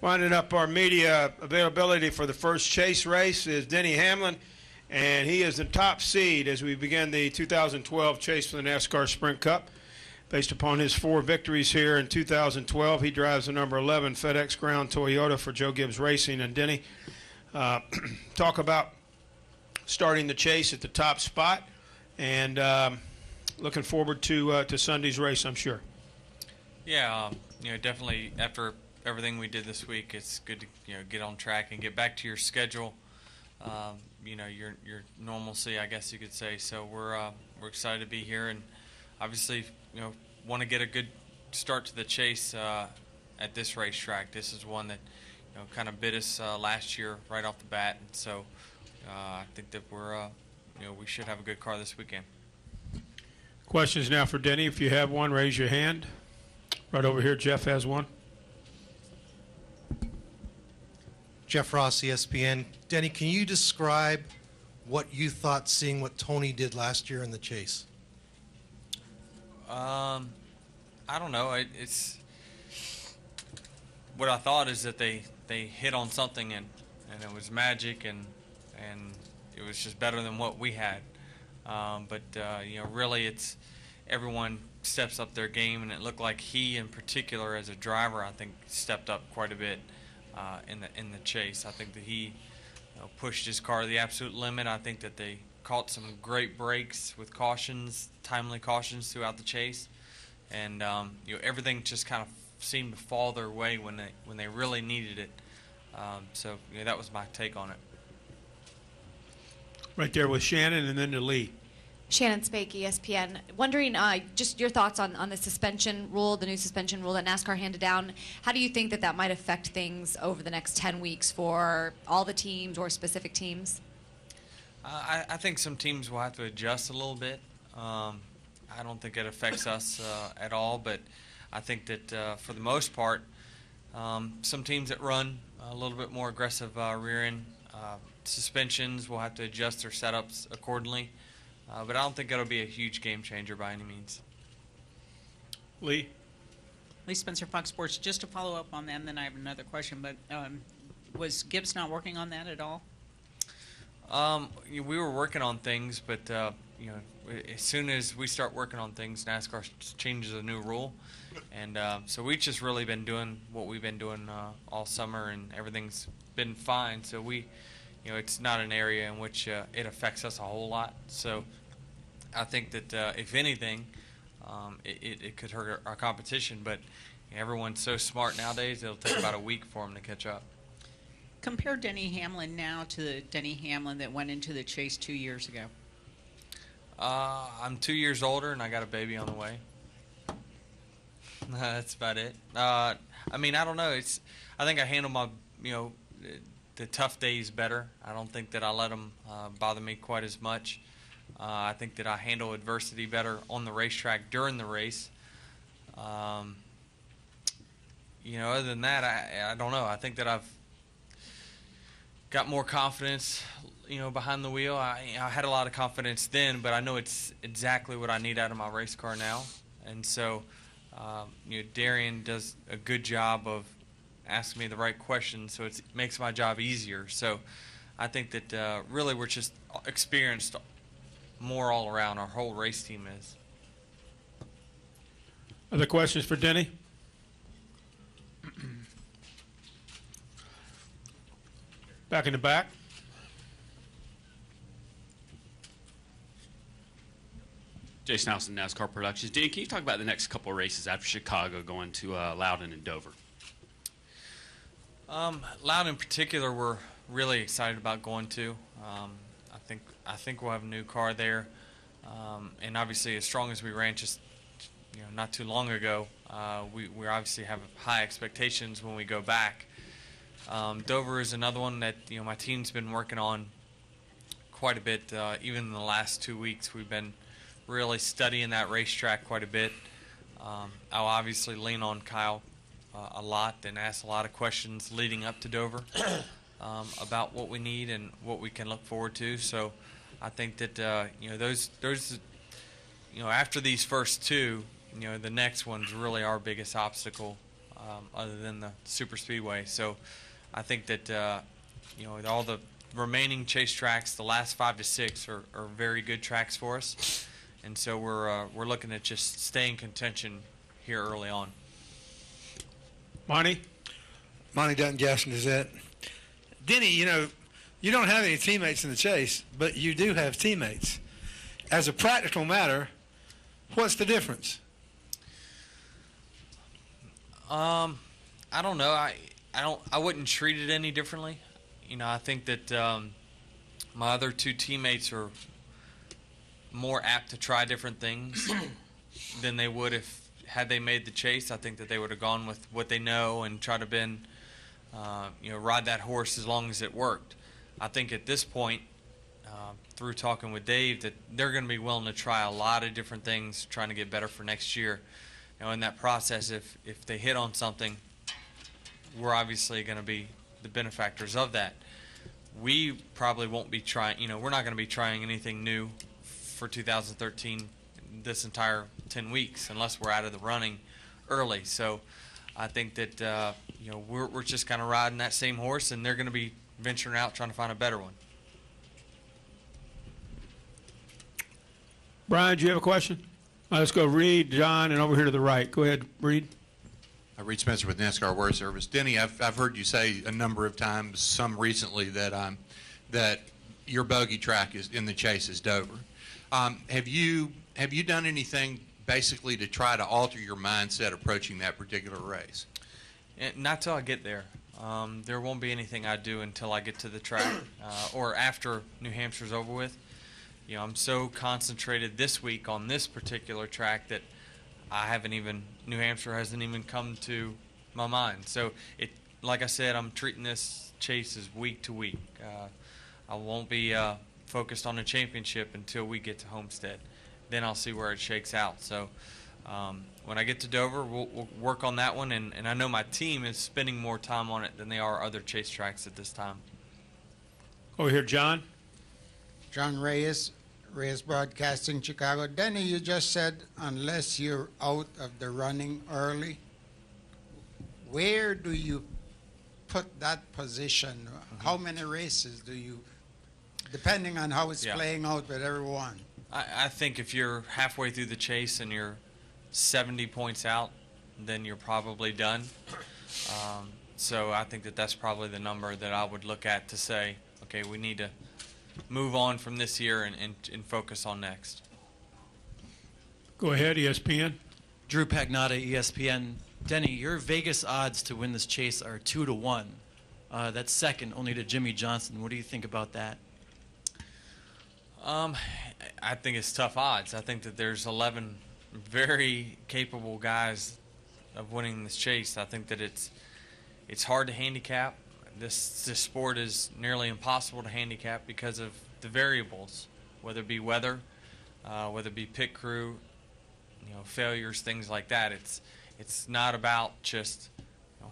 Winding up our media availability for the first chase race is Denny Hamlin, and he is the top seed as we begin the 2012 chase for the NASCAR Sprint Cup. Based upon his 4 victories here in 2012, he drives the number 11 FedEx Ground Toyota for Joe Gibbs Racing. And Denny, talk about starting the chase at the top spot, and looking forward to Sunday's race, I'm sure. Yeah, definitely after everything we did this week, it's good to get on track and get back to your schedule. Your normalcy, I guess you could say. So we're excited to be here, and obviously want to get a good start to the chase at this racetrack. This is one that kind of bit us last year right off the bat, and so I think that we should have a good car this weekend. Questions now for Denny. If you have one, raise your hand. Right over here, Jeff has one. Jeff Ross, ESPN. Denny, can you describe what you thought seeing what Tony did last year in the chase? I don't know. It's what I thought is that they hit on something and it was magic and it was just better than what we had. Really it's everyone steps up their game, and it looked like he in particular as a driver, I think, stepped up quite a bit in the chase. I think that he pushed his car to the absolute limit. I think that they caught some great breaks with cautions, timely cautions throughout the chase, and everything just kind of seemed to fall their way when they really needed it. That was my take on it. Right there with Shannon, and then to Lee. Shannon Spake, ESPN. Wondering just your thoughts on the suspension rule, the new suspension rule that NASCAR handed down. How do you think that might affect things over the next 10 weeks for all the teams or specific teams? I think some teams will have to adjust a little bit. I don't think it affects us at all, but I think that for the most part, some teams that run a little bit more aggressive rear end suspensions will have to adjust their setups accordingly. But I don't think it'll be a huge game changer by any means. Lee Spencer, Fox Sports. Just to follow up on that, and then I have another question. But was Gibbs not working on that at all? We were working on things, but as soon as we start working on things, NASCAR changes a new rule, and so we've just really been doing what we've been doing all summer, and everything's been fine. So it's not an area in which it affects us a whole lot. So I think that if anything, it could hurt our competition. But everyone's so smart nowadays; it'll take about a week for them to catch up. Compare Denny Hamlin now to the Denny Hamlin that went into the chase 2 years ago. I'm 2 years older, and I got a baby on the way. That's about it. I don't know. I think I handle my the tough days better. I don't think that I let them bother me quite as much. I think that I handle adversity better on the racetrack during the race. Other than that, I don't know. I think that I've got more confidence, behind the wheel. I had a lot of confidence then, but I know it's exactly what I need out of my race car now. And so, Darian does a good job of asking me the right questions, so it makes my job easier. So I think that really we're just experienced more all around. Our whole race team is. Other questions for Denny? Back in the back. Jason Nelson, NASCAR Productions. Denny, can you talk about the next couple of races after Chicago, going to Loudon and Dover? Loudon in particular, we're really excited about going to. I think we'll have a new car there, and obviously, as strong as we ran just not too long ago, we obviously have high expectations when we go back. Dover is another one that my team's been working on quite a bit. Even in the last 2 weeks, we've been really studying that racetrack quite a bit. I'll obviously lean on Kyle a lot and ask a lot of questions leading up to Dover about what we need and what we can look forward to. So I think that those after these first two, the next one's really our biggest obstacle other than the super speedway. So I think that all the remaining chase tracks, the last 5 to 6 are very good tracks for us, and so we're looking at just staying contention here early on. Monty? Monty Dutton, Gaston Gazette. Denny, you don't have any teammates in the chase, but you do have teammates. As a practical matter, what's the difference? I don't know. I wouldn't treat it any differently. I think that my other 2 teammates are more apt to try different things than they would had they made the chase. I think that they would have gone with what they know and try to ride that horse as long as it worked. I think at this point, through talking with Dave, that they're going to be willing to try a lot of different things, trying to get better for next year. In that process, if they hit on something, we're obviously going to be the benefactors of that. We probably won't be trying, we're not going to be trying anything new for 2013 this entire 10 weeks unless we're out of the running early. So I think that, we're just kind of riding that same horse, and they're going to be venturing out trying to find a better one. Brian, do you have a question? Let's go Reed, John, and over here to the right. Go ahead, Reed. Reed Spencer with NASCAR Wear Service. Denny, I've heard you say a number of times, some recently, that your bogey track is in the chase is Dover. Have you done anything basically to try to alter your mindset approaching that particular race? Not till I get there. There won't be anything I do until I get to the track or after New Hampshire's over with. I'm so concentrated this week on this particular track that New Hampshire hasn't even come to my mind. So, like I said, I'm treating this chase as week to week. I won't be focused on a championship until we get to Homestead. Then I'll see where it shakes out. So, when I get to Dover, we'll work on that one, and I know my team is spending more time on it than they are other chase tracks at this time. Over here, John. John Reyes Broadcasting, Chicago. Denny, you just said unless you're out of the running early, where do you put that position? How many races do you, depending on how it's playing out with everyone? I think if you're halfway through the chase and you're 70 points out, then you're probably done. So I think that that's probably the number that I would look at to say, okay, we need to move on from this year and focus on next. Go ahead, ESPN. Drew Pagnotta, ESPN. Denny, your Vegas odds to win this chase are 2-1. That's second only to Jimmy Johnson. What do you think about that? I think it's tough odds. I think that there's 11 very capable guys of winning this chase. I think that it's hard to handicap. This sport is nearly impossible to handicap because of the variables, whether it be weather, whether it be pit crew, failures, things like that. It's not about just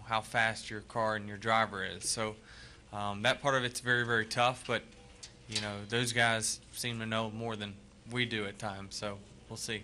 how fast your car and your driver is. So that part of it's very, very tough. But those guys seem to know more than we do at times. So we'll see.